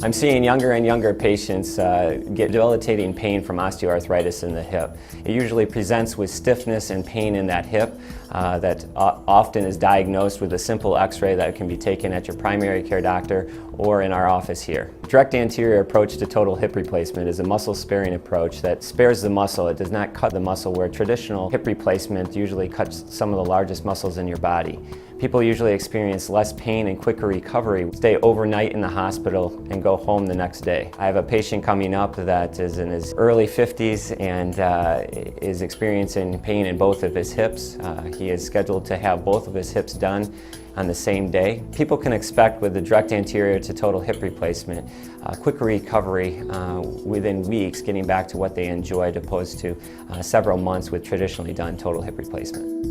I'm seeing younger and younger patients get debilitating pain from osteoarthritis in the hip. It usually presents with stiffness and pain in that hip that often is diagnosed with a simple x-ray that can be taken at your primary care doctor or in our office here. Direct anterior approach to total hip replacement is a muscle-sparing approach that spares the muscle. It does not cut the muscle, where traditional hip replacement usually cuts some of the largest muscles in your body. People usually experience less pain and quicker recovery, stay overnight in the hospital, and go home the next day. I have a patient coming up that is in his early 50s and is experiencing pain in both of his hips. He is scheduled to have both of his hips done on the same day. People can expect with the direct anterior to total hip replacement quicker recovery within weeks, getting back to what they enjoyed, opposed to several months with traditionally done total hip replacement.